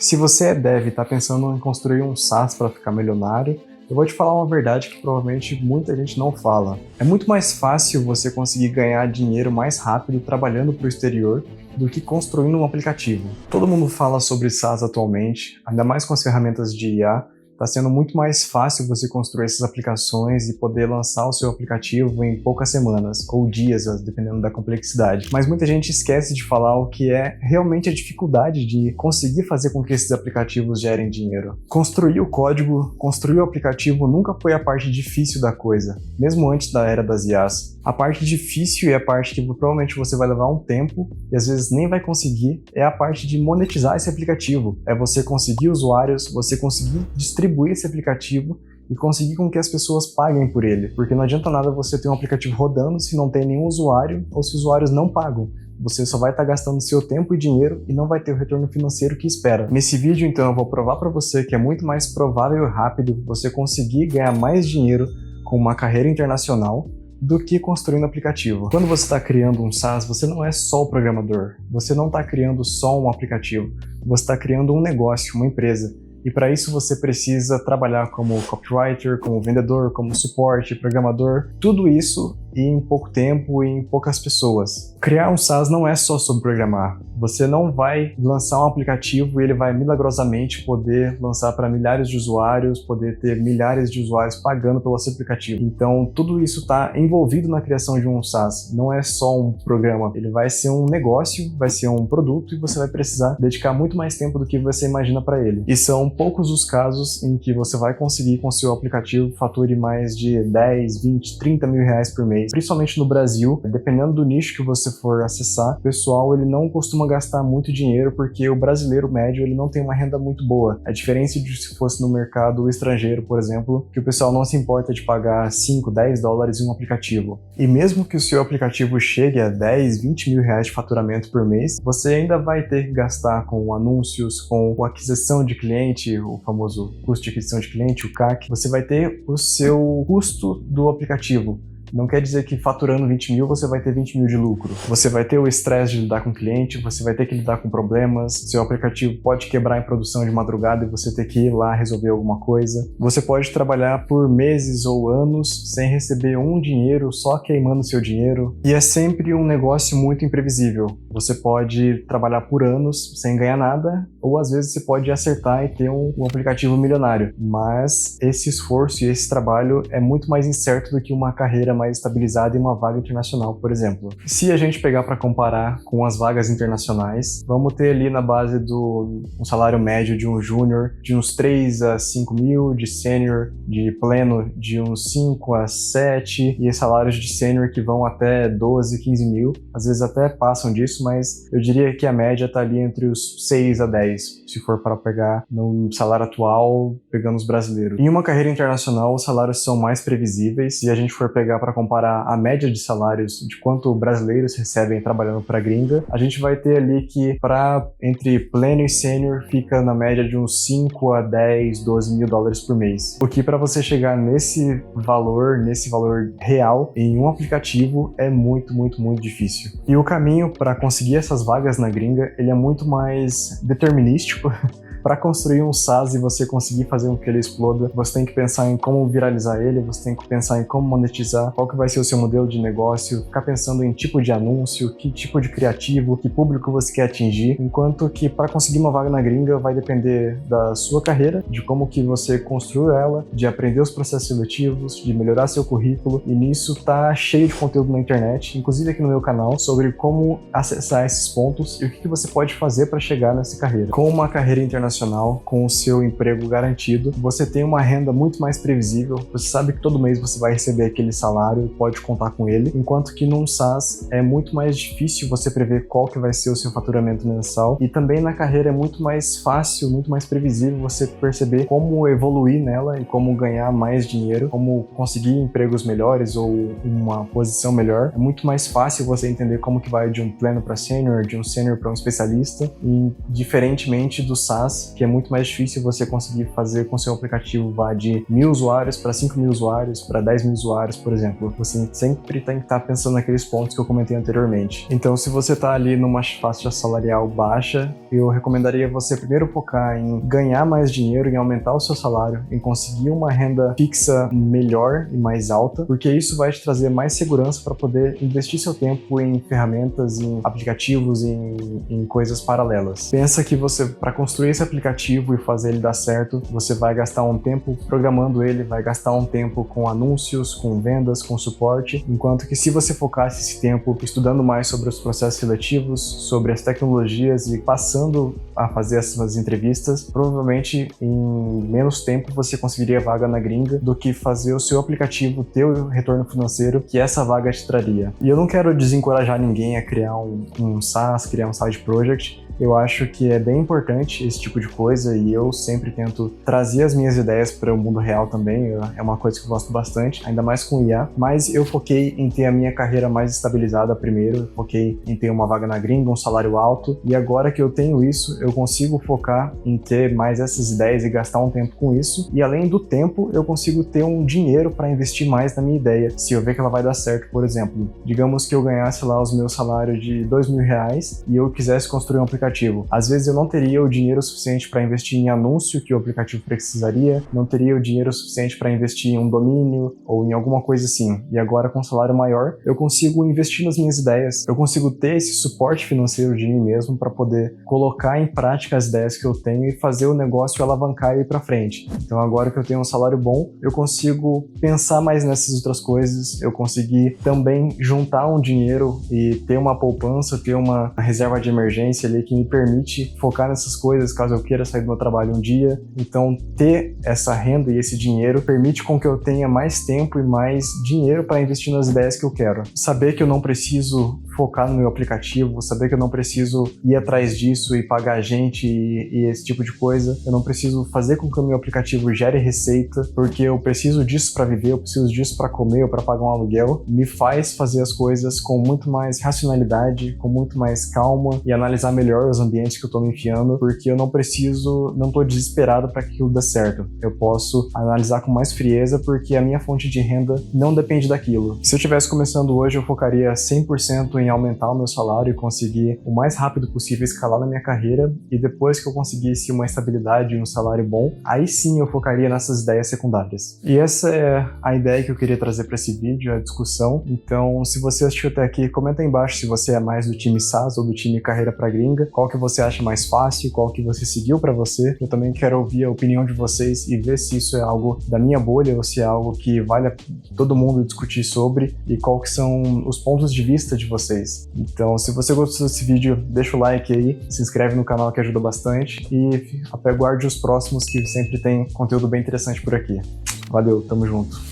Se você é dev e está pensando em construir um SaaS para ficar milionário, eu vou te falar uma verdade que provavelmente muita gente não fala. É muito mais fácil você conseguir ganhar dinheiro mais rápido trabalhando para o exterior do que construindo um aplicativo. Todo mundo fala sobre SaaS atualmente, ainda mais com as ferramentas de IA. Está sendo muito mais fácil você construir essas aplicações e poder lançar o seu aplicativo em poucas semanas, ou dias, dependendo da complexidade. Mas muita gente esquece de falar o que é realmente a dificuldade de conseguir fazer com que esses aplicativos gerem dinheiro. Construir o código, construir o aplicativo nunca foi a parte difícil da coisa, mesmo antes da era das IAs. A parte difícil e a parte que provavelmente você vai levar um tempo e às vezes nem vai conseguir é a parte de monetizar esse aplicativo. É você conseguir usuários, você conseguir distribuir esse aplicativo e conseguir com que as pessoas paguem por ele. Porque não adianta nada você ter um aplicativo rodando se não tem nenhum usuário ou se os usuários não pagam. Você só vai estar gastando seu tempo e dinheiro e não vai ter o retorno financeiro que espera. Nesse vídeo, então, eu vou provar para você que é muito mais provável e rápido você conseguir ganhar mais dinheiro com uma carreira internacional do que construindo aplicativo. Quando você está criando um SaaS, você não é só o programador. Você não está criando só um aplicativo. Você está criando um negócio, uma empresa. E para isso você precisa trabalhar como copywriter, como vendedor, como suporte, programador, tudo isso em pouco tempo e em poucas pessoas. Criar um SaaS não é só sobre programar. Você não vai lançar um aplicativo e ele vai milagrosamente poder lançar para milhares de usuários, poder ter milhares de usuários pagando pelo seu aplicativo. Então tudo isso está envolvido na criação de um SaaS. Não é só um programa. Ele vai ser um negócio, vai ser um produto e você vai precisar dedicar muito mais tempo do que você imagina para ele. E são poucos os casos em que você vai conseguir com o seu aplicativo fature mais de 10, 20, 30 mil reais por mês. Principalmente no Brasil, dependendo do nicho que você for acessar, o pessoal ele não costuma gastar muito dinheiro porque o brasileiro médio ele não tem uma renda muito boa. A diferença de se fosse no mercado estrangeiro, por exemplo, que o pessoal não se importa de pagar 5, 10 dólares em um aplicativo. E mesmo que o seu aplicativo chegue a 10, 20 mil reais de faturamento por mês, você ainda vai ter que gastar com anúncios, com aquisição de cliente, o famoso custo de aquisição de cliente, o CAC. Você vai ter o seu custo do aplicativo. Não quer dizer que faturando 20 mil você vai ter 20 mil de lucro. Você vai ter o estresse de lidar com o cliente, você vai ter que lidar com problemas, seu aplicativo pode quebrar em produção de madrugada e você ter que ir lá resolver alguma coisa. Você pode trabalhar por meses ou anos sem receber um dinheiro, só queimando seu dinheiro. E é sempre um negócio muito imprevisível. Você pode trabalhar por anos sem ganhar nada, ou às vezes você pode acertar e ter um aplicativo milionário. Mas esse esforço e esse trabalho é muito mais incerto do que uma carreira mais estabilizada em uma vaga internacional, por exemplo. Se a gente pegar para comparar com as vagas internacionais, vamos ter ali na base do um salário médio de um júnior de uns 3 a 5 mil, de sênior, de pleno de uns 5 a 7 e salários de sênior que vão até 12, 15 mil. Às vezes até passam disso, mas eu diria que a média está ali entre os 6 a 10, se for para pegar no salário atual, pegando os brasileiros. Em uma carreira internacional, os salários são mais previsíveis. Se a gente for pegar para comparar a média de salários de quanto brasileiros recebem trabalhando para gringa, a gente vai ter ali que entre pleno e sênior fica na média de uns 5 a 10, 12 mil dólares por mês. O que para você chegar nesse valor real em um aplicativo é muito, muito, muito difícil. E o caminho para conseguir essas vagas na gringa, ele é muito mais determinístico. Para construir um SaaS e você conseguir fazer com que ele exploda, você tem que pensar em como viralizar ele, você tem que pensar em como monetizar, qual que vai ser o seu modelo de negócio, ficar pensando em tipo de anúncio, que tipo de criativo, que público você quer atingir, enquanto que para conseguir uma vaga na gringa vai depender da sua carreira, de como que você construiu ela, de aprender os processos seletivos, de melhorar seu currículo, e nisso tá cheio de conteúdo na internet, inclusive aqui no meu canal, sobre como acessar esses pontos e o que você pode fazer para chegar nessa carreira. Com uma carreira internacional, com o seu emprego garantido, você tem uma renda muito mais previsível, você sabe que todo mês você vai receber aquele salário e pode contar com ele, enquanto que num SaaS é muito mais difícil você prever qual que vai ser o seu faturamento mensal, e também na carreira é muito mais fácil, muito mais previsível você perceber como evoluir nela e como ganhar mais dinheiro, como conseguir empregos melhores ou uma posição melhor. É muito mais fácil você entender como que vai de um pleno para sênior, de um sênior para um especialista, e diferentemente do SaaS, SaaS, que é muito mais difícil você conseguir fazer com seu aplicativo vá de 1.000 usuários para 5.000 usuários, para 10.000 usuários, por exemplo. Você sempre tem que estar pensando naqueles pontos que eu comentei anteriormente. Então, se você está ali numa faixa salarial baixa, eu recomendaria você primeiro focar em ganhar mais dinheiro, em aumentar o seu salário, em conseguir uma renda fixa melhor e mais alta, porque isso vai te trazer mais segurança para poder investir seu tempo em ferramentas, em aplicativos, em coisas paralelas. Pensa que você, para construir esse aplicativo e fazer ele dar certo, você vai gastar um tempo programando ele, vai gastar um tempo com anúncios, com vendas, com suporte, enquanto que se você focasse esse tempo estudando mais sobre os processos seletivos, sobre as tecnologias e passando a fazer essas entrevistas, provavelmente em menos tempo você conseguiria vaga na gringa do que fazer o seu aplicativo ter o retorno financeiro que essa vaga te traria. E eu não quero desencorajar ninguém a criar um SaaS, criar um side project. Eu acho que é bem importante esse tipo de coisa e eu sempre tento trazer as minhas ideias para o mundo real também. É uma coisa que eu gosto bastante, ainda mais com IA. Mas eu foquei em ter a minha carreira mais estabilizada primeiro, eu foquei em ter uma vaga na gringa, um salário alto. E agora que eu tenho isso, eu consigo focar em ter mais essas ideias e gastar um tempo com isso. E além do tempo, eu consigo ter um dinheiro para investir mais na minha ideia, se eu ver que ela vai dar certo, por exemplo. Digamos que eu ganhasse lá os meus salários de R$2.000 e eu quisesse construir um aplicativo. Às vezes eu não teria o dinheiro suficiente para investir em anúncio que o aplicativo precisaria, não teria o dinheiro suficiente para investir em um domínio ou em alguma coisa assim. E agora com um salário maior, eu consigo investir nas minhas ideias, eu consigo ter esse suporte financeiro de mim mesmo para poder colocar em prática as ideias que eu tenho e fazer o negócio alavancar e ir para frente. Então agora que eu tenho um salário bom, eu consigo pensar mais nessas outras coisas, eu consegui também juntar um dinheiro e ter uma poupança, ter uma reserva de emergência ali que me permite focar nessas coisas caso eu queira sair do meu trabalho um dia. Então ter essa renda e esse dinheiro permite com que eu tenha mais tempo e mais dinheiro para investir nas ideias que eu quero. Saber que eu não preciso focar no meu aplicativo, saber que eu não preciso ir atrás disso e pagar gente e esse tipo de coisa. Eu não preciso fazer com que o meu aplicativo gere receita, porque eu preciso disso para viver, eu preciso disso para comer ou para pagar um aluguel. Me faz fazer as coisas com muito mais racionalidade, com muito mais calma e analisar melhor os ambientes que eu tô me enfiando, porque eu não tô desesperado para que aquilo dê certo. Eu posso analisar com mais frieza, porque a minha fonte de renda não depende daquilo. Se eu estivesse começando hoje, eu focaria 100% em aumentar o meu salário e conseguir o mais rápido possível escalar na minha carreira, e depois que eu conseguisse uma estabilidade e um salário bom, aí sim eu focaria nessas ideias secundárias. E essa é a ideia que eu queria trazer para esse vídeo, a discussão. Então, se você assistiu até aqui, comenta aí embaixo se você é mais do time SaaS ou do time carreira para gringa, qual que você acha mais fácil, qual que você seguiu para você. Eu também quero ouvir a opinião de vocês e ver se isso é algo da minha bolha ou se é algo que vale todo mundo discutir sobre e qual que são os pontos de vista de vocês. Então, se você gostou desse vídeo, deixa o like aí, se inscreve no canal que ajuda bastante e aguarde os próximos que sempre tem conteúdo bem interessante por aqui. Valeu, tamo junto!